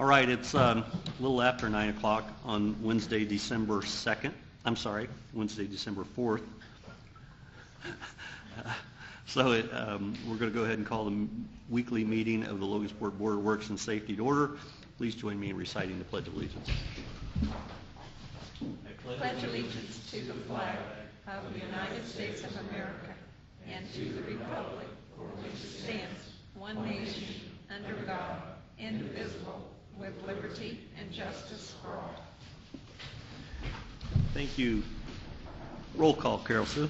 All right, it's a little after 9 o'clock on Wednesday, December 2nd. I'm sorry, Wednesday, December 4th. So we're going to go ahead and call the weekly meeting of the Logansport Board of Works and Safety to order. Please join me in reciting the Pledge of Allegiance. I pledge allegiance to the flag of the United States of America and to the republic for which it stands, one nation, under God, indivisible, with liberty and justice for all. Thank you. Roll call, Carol Sue.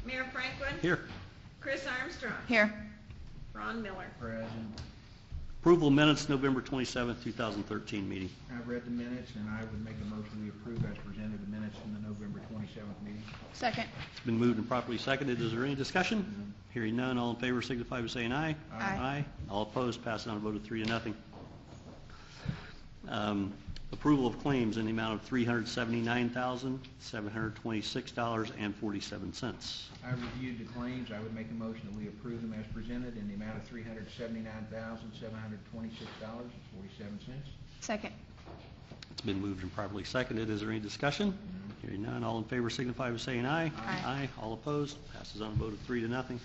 Mayor Franklin? Here. Chris Armstrong? Here. Ron Miller? Present. Approval of minutes, November 27th, 2013 meeting. I've read the minutes, and I would make a motion we approve as presented the minutes from the November 27th meeting. Second. It's been moved and properly seconded. Is there any discussion? Mm-hmm. Hearing none, all in favor signify by saying aye. Aye. Aye. All opposed, pass it on a vote of 3-0. Approval of claims in the amount of $379,726.47. I reviewed the claims. I would make a motion that we approve them as presented in the amount of $379,726.47. Second. It's been moved and properly seconded. Is there any discussion? Mm-hmm. Hearing none, all in favor signify by saying aye. Aye. Aye. All opposed, passes on a vote of 3-0.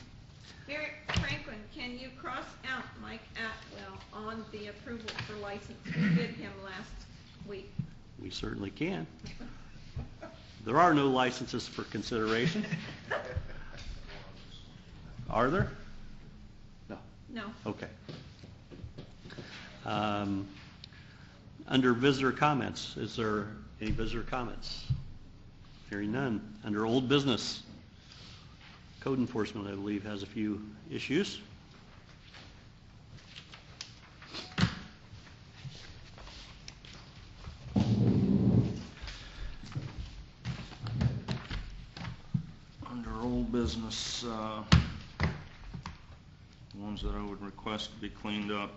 Mayor Franklin, can you cross out Mike Atwell on the approval for license? We did him last week. We certainly can. There are no licenses for consideration. Are there? No. No. Okay. Under visitor comments, is there any visitor comments? Hearing none. Under old business, code enforcement, I believe, has a few issues. Under old business, the ones that I would request to be cleaned up,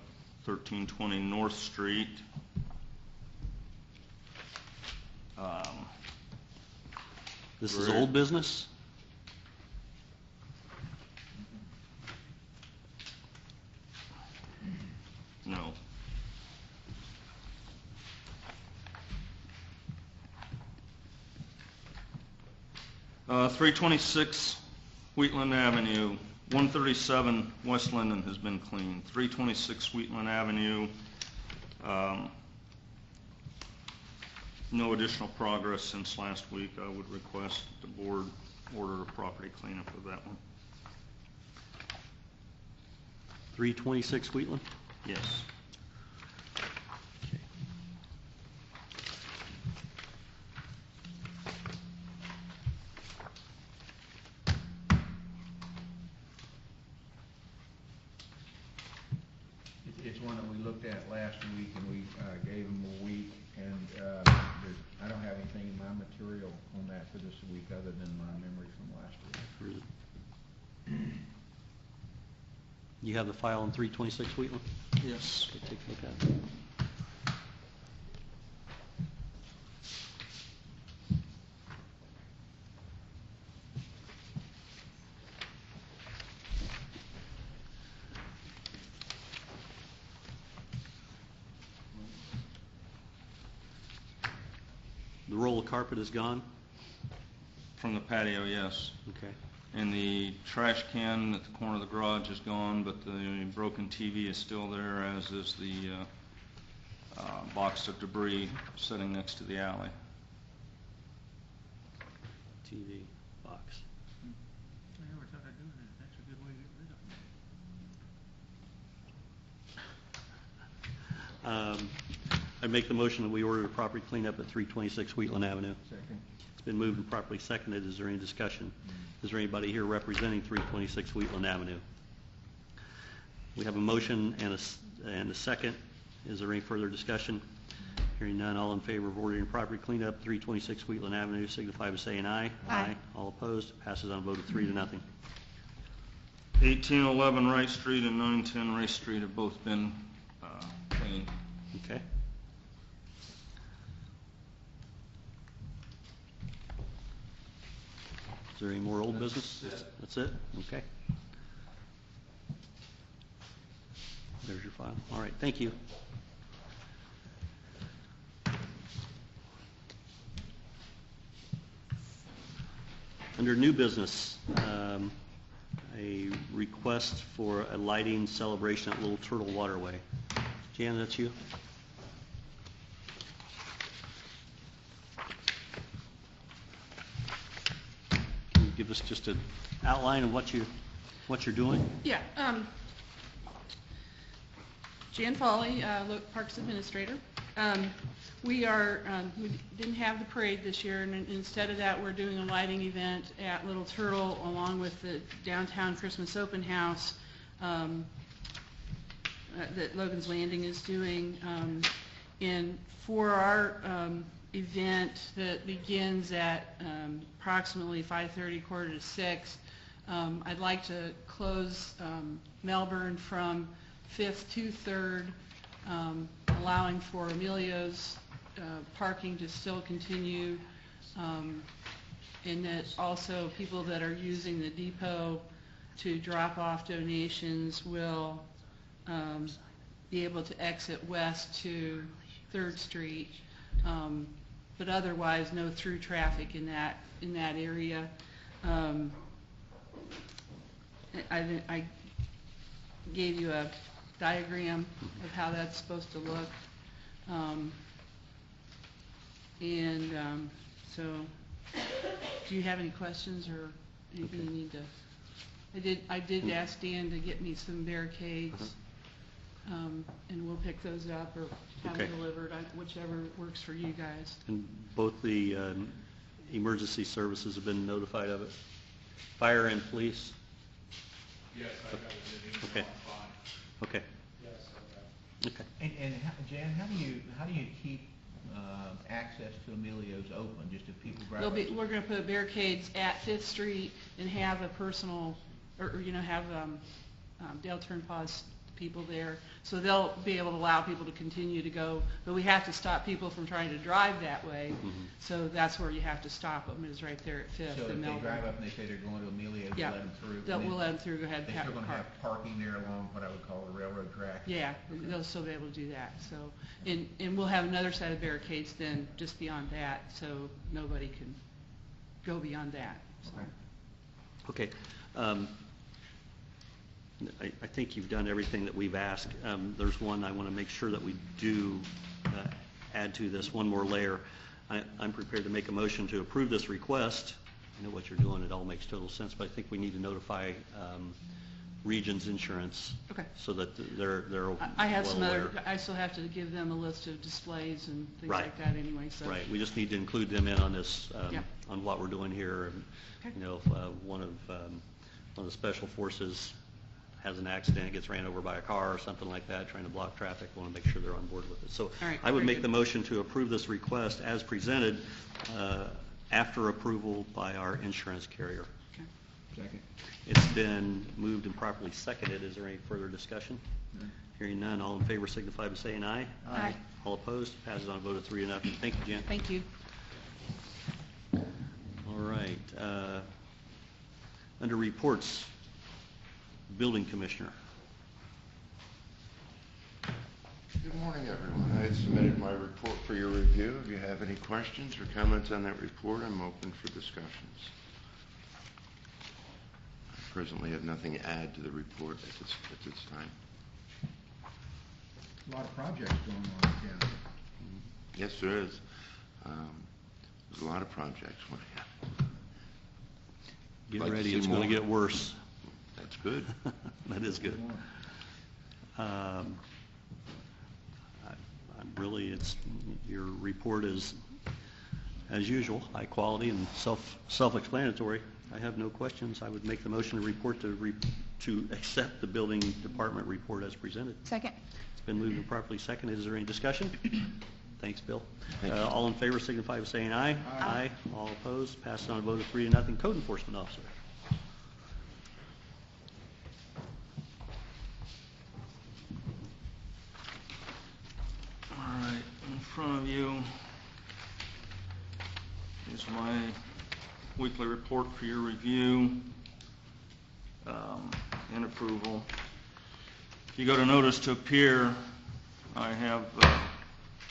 1320 North Street. This is old business? No. Uh, 326 Wheatland Avenue, 137 West Linden has been cleaned. 326 Wheatland Avenue, no additional progress since last week. I would request the board order a property cleanup of that one. 326 Wheatland? Yes. Okay. It's one that we looked at last week, and we gave them a week, and I don't have anything in my material on that for this week other than my memory from last week. You have the file on 326 Wheatland? Yes. Okay, take a look at it. The roll of carpet is gone? From the patio, yes. Okay. And the trash can at the corner of the garage is gone, but the broken TV is still there, as is the box of debris sitting next to the alley. TV box. I never thought I'd do that. That's a good way to get rid of it. I make the motion that we order a property cleanup at 326 Wheatland Avenue. Second. It's been moved and properly seconded. Is there any discussion? Is there anybody here representing 326 Wheatland Avenue? We have a motion and a second. Is there any further discussion? Hearing none, all in favor of ordering property cleanup 326 Wheatland Avenue signify by saying aye. Aye. All opposed? Passes on a vote of 3-0. 1811 Wright Street and 910 Race Street have both been cleaned. Okay. Is there any more old business? That's it? Okay. There's your file. All right, thank you. Under new business, a request for a lighting celebration at Little Turtle Waterway. Jan, that's you? Can you give us just an outline of what you're doing? Yeah. Jan Foley, Parks Administrator. We didn't have the parade this year, and instead of that, we're doing a lighting event at Little Turtle along with the downtown Christmas open house that Logan's Landing is doing. And for our event that begins at approximately 5:30, 5:45, I'd like to close Melbourne from 5th to 3rd, allowing for Emilio's parking to still continue, and that also people that are using the depot to drop off donations will be able to exit west to 3rd Street, but otherwise no through traffic in that area. I gave you a diagram of how that's supposed to look. So do you have any questions or anything you need to? I did ask Dan to get me some barricades, and we'll pick those up or have them delivered, whichever works for you guys. And both the emergency services have been notified of it? Fire and police? Yes, I got it. Okay. Okay. Yes, Okay. And Jan, how do you keep access to Emilio's open, just if people drive? We're going to put barricades at 5th Street and have a personal, or have Dale Turnpaw's people there, so they'll be able to allow people to continue to go, but we have to stop people from trying to drive that way. So that's where you have to stop them, is right there at 5th So if and they Melbourne. drive up and they say they're going to Emilio's, Yeah. let them through? We'll let them through. Go ahead. They're still going to have parking there along what I would call the railroad track? Yeah, they'll still be able to do that. So, and we'll have another set of barricades then just beyond that, so nobody can go beyond that. So. Okay. I think you've done everything that we've asked. There's one I want to make sure that we do add to this, one more layer. I'm prepared to make a motion to approve this request. I know what you're doing. It all makes total sense, but I think we need to notify Regions Insurance. Okay. So that they're I have well some other, aware. I still have to give them a list of displays and things Right. like that anyway, so. Right. We just need to include them in on this, Yeah. on what we're doing here. And, Okay. if one of the special forces has an accident, gets ran over by a car or something like that, trying to block traffic, we want to make sure they're on board with it. So All right, I would very make good. the motion to approve this request as presented after approval by our insurance carrier. Okay. Second. It's been moved and properly seconded. Is there any further discussion? None. Hearing none, all in favor signify by saying aye. Aye. All opposed? Passes on a vote of 3-0. Thank you, Jan. Thank you. All right. Under reports, Building Commissioner. Good morning, everyone. I had submitted my report for your review. If you have any questions or comments on that report, I'm open for discussions. I presently have nothing to add to the report at this time. A lot of projects going on in town. Yes, there is. There's a lot of projects. Get Like to ready, see it's going to more. get worse. That's good. That is good. Your report is, as usual, high quality and self-explanatory. I have no questions. I would make the motion to report to accept the building department report as presented. Second. It's been moved and properly seconded. Is there any discussion? Thanks, Bill. Thank you. All in favor signify by saying aye. Aye. All opposed? Passes on a vote of 3-0. Code Enforcement Officer. All right, in front of you is my weekly report for your review and approval. If you go to notice to appear, I have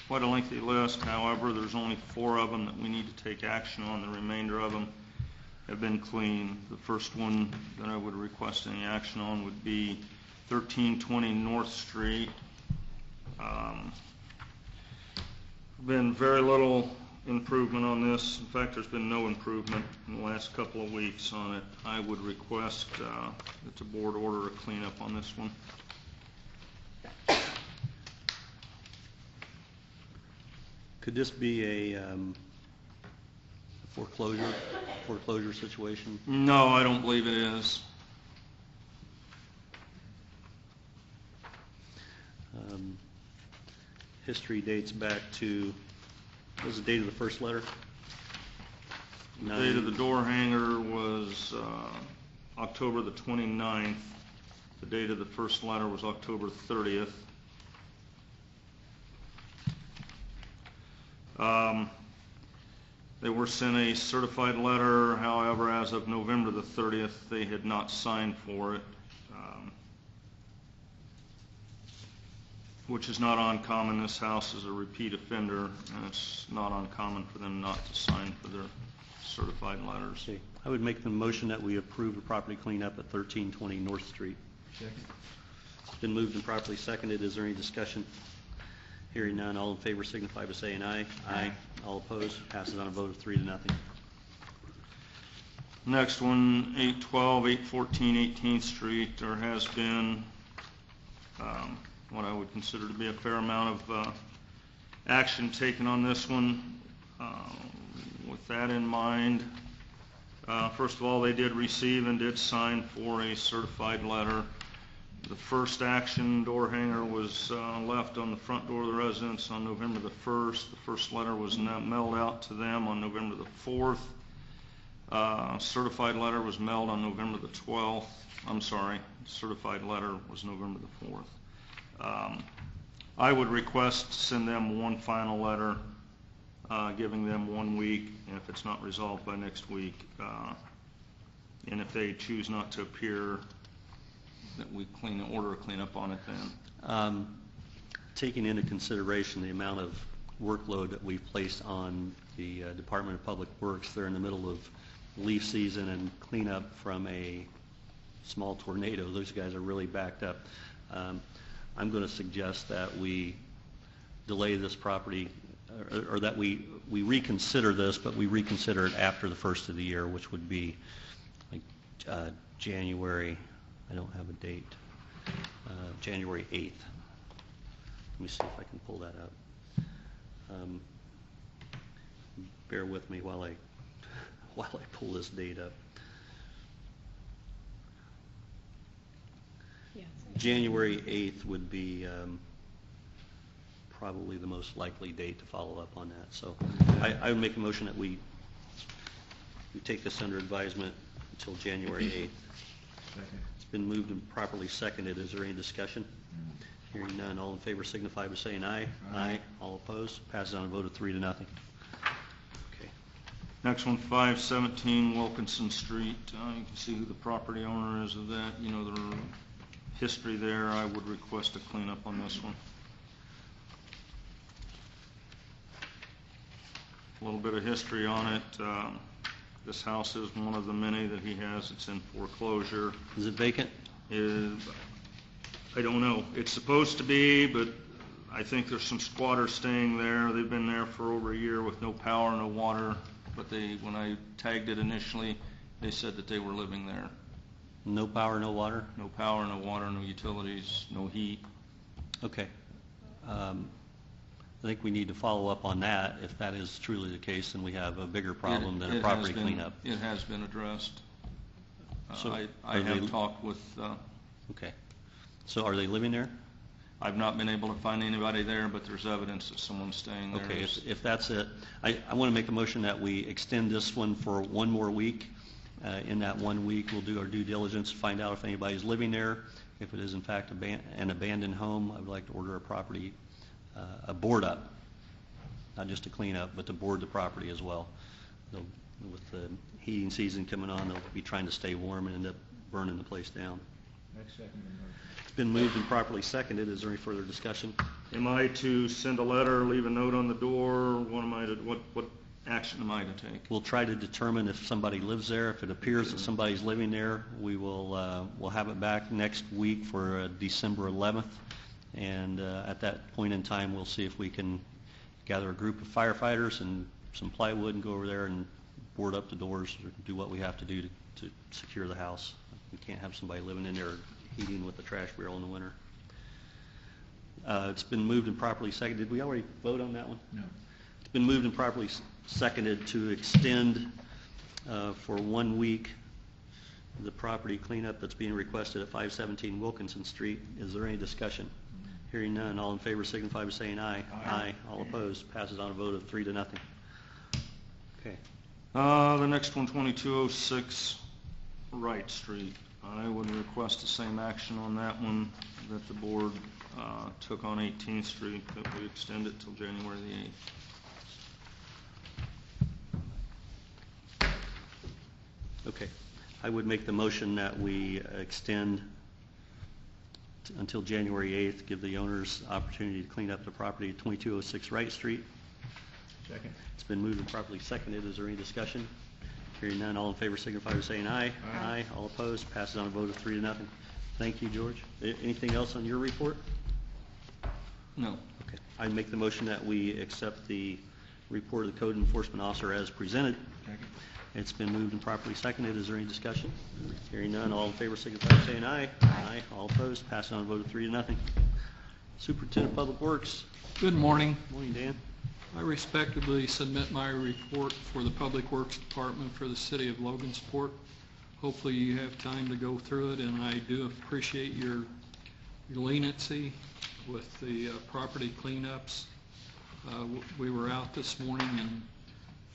quite a lengthy list. However, there's only 4 of them that we need to take action on. The remainder of them have been clean. The first one that I would request any action on would be 1320 North Street. Been very little improvement on this. In fact, there's been no improvement in the last couple of weeks on it. I would request that the board order a cleanup on this one. Could this be a foreclosure situation? No, I don't believe it is. History dates back to, what was the date of the first letter? The date of the door hanger was October the 29th. The date of the first letter was October 30th. They were sent a certified letter, however, as of November the 30th, they had not signed for it, which is not uncommon. This house is a repeat offender, and it's not uncommon for them not to sign for their certified letters. Okay. I would make the motion that we approve the property cleanup at 1320 North Street. Second. It's been moved and properly seconded. Is there any discussion? Hearing none, all in favor signify by saying aye. Aye. All opposed, passes on a vote of 3-0. Next one, 812, 814 18th Street. There has been what I would consider to be a fair amount of action taken on this one. With that in mind, first of all, they did receive and did sign for a certified letter. The first action, door hanger, was left on the front door of the residence on November the 1st. The first letter was mailed out to them on November the 4th. Certified letter was mailed on November the 12th. I'm sorry, certified letter was November the 4th. I would request to send them one final letter, giving them 1 week, and if it's not resolved by next week, and if they choose not to appear, that we order a cleanup on it then. Taking into consideration the amount of workload that we've placed on the Department of Public Works, they're in the middle of leaf season and cleanup from a small tornado. Those guys are really backed up. I'm going to suggest that we delay this property, or that we reconsider this, but we reconsider it after the first of the year, which would be like January. I don't have a date. January 8th. Let me see if I can pull that up. Bear with me while I pull this date up. Yes. January 8th would be probably the most likely date to follow up on that. So I would make a motion that we take this under advisement until January 8th. Second. It's been moved and properly seconded. Is there any discussion? Hearing none, all in favor signify by saying aye. Aye. All opposed? Passes on a vote of 3-0. Okay. Next one, 517 Wilkinson Street. You can see who the property owner is of that. You know the history there. I would request a cleanup on this one. A little bit of history on it. This house is one of the many that he has. It's in foreclosure. Is it vacant? I don't know. It's supposed to be, but I think there's some squatters staying there. They've been there for over a year with no power, no water. But when I tagged it initially, they said that they were living there. No power, no water? No power, no water, no utilities, no heat. Okay. I think we need to follow up on that. If that is truly the case, then we have a bigger problem than a property cleanup. It has been addressed. So I are they- have talked with, Okay. So are they living there? I've not been able to find anybody there, but there's evidence that someone's staying there. Okay, if that's it, I want to make a motion that we extend this one for 1 more week. In that 1 week, we'll do our due diligence, find out if anybody's living there. If it is in fact an abandoned home, I would like to order a board up, not just a cleanup, but to board the property as well. With the heating season coming on, they'll be trying to stay warm and end up burning the place down. Next second motion. It's been moved and properly seconded. Is there any further discussion? Am I to send a letter, leave a note on the door? What action am I to take? We'll try to determine if somebody lives there. If it appears that somebody's living there, we'll have it back next week for December 11th. And at that point in time, we'll see if we can gather a group of firefighters and some plywood and go over there and board up the doors or do what we have to do to secure the house. We can't have somebody living in there heating with the trash barrel in the winter. It's been moved and properly seconded. Did we already vote on that one? No. It's been moved and properly seconded to extend for 1 week the property cleanup that's being requested at 517 Wilkinson Street. Is there any discussion? Hearing none, all in favor signify by saying aye. Aye. All opposed. Passes on a vote of 3-0. Okay. The next one, 2206 Wright Street. I would request the same action on that one that the board took on 18th Street, that we extend it till January the 8th. Okay. I would make the motion that we extend until January 8th, give the owners opportunity to clean up the property at 2206 Wright Street. Second. It's been moved and properly seconded. Is there any discussion? Hearing none, all in favor signify by saying aye. Aye. All opposed. Passes on a vote of 3-0. Thank you, George. Anything else on your report? No. Okay. I make the motion that we accept the report of the code enforcement officer as presented. Second. It's been moved and properly seconded. Is there any discussion? Hearing none, all in favor signify by saying aye. Aye. All opposed. Passes on a vote of 3-0. Superintendent of Public Works. Good morning. Morning, Dan. I respectfully submit my report for the Public Works Department for the city of Logansport. Hopefully you have time to go through it, and I do appreciate your leniency with the property cleanups. We were out this morning, and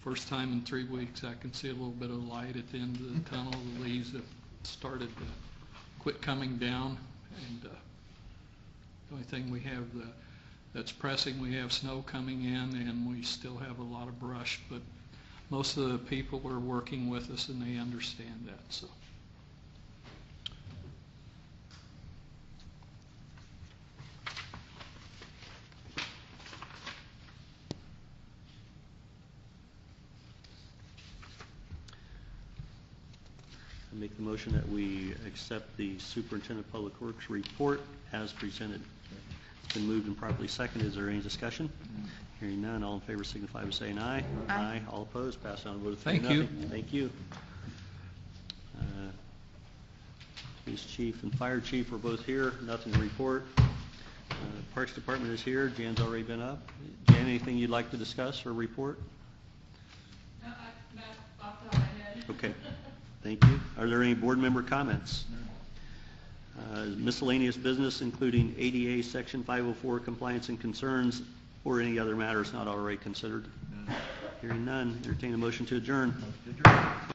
first time in 3 weeks I can see a little bit of light at the end of the tunnel. The leaves have started to quit coming down, and the only thing we have that's pressing, we have snow coming in, and we still have a lot of brush, but most of the people are working with us and they understand that. So I make the motion that we accept the Superintendent of Public Works report as presented. It's been moved and properly seconded. Is there any discussion? Hearing none, all in favor signify by saying aye. Aye. All opposed. Pass on a vote of 3-0. Thank you. Thank you. Police Chief and Fire Chief are both here. Nothing to report. Parks Department is here. Jan's already been up. Jan, anything you'd like to discuss or report? No, that's off the top of my head. Okay. Thank you. Are there any board member comments? Miscellaneous business, including ADA Section 504 compliance and concerns, or any other matters not already considered? Hearing none, entertain a motion to adjourn. Motion to adjourn.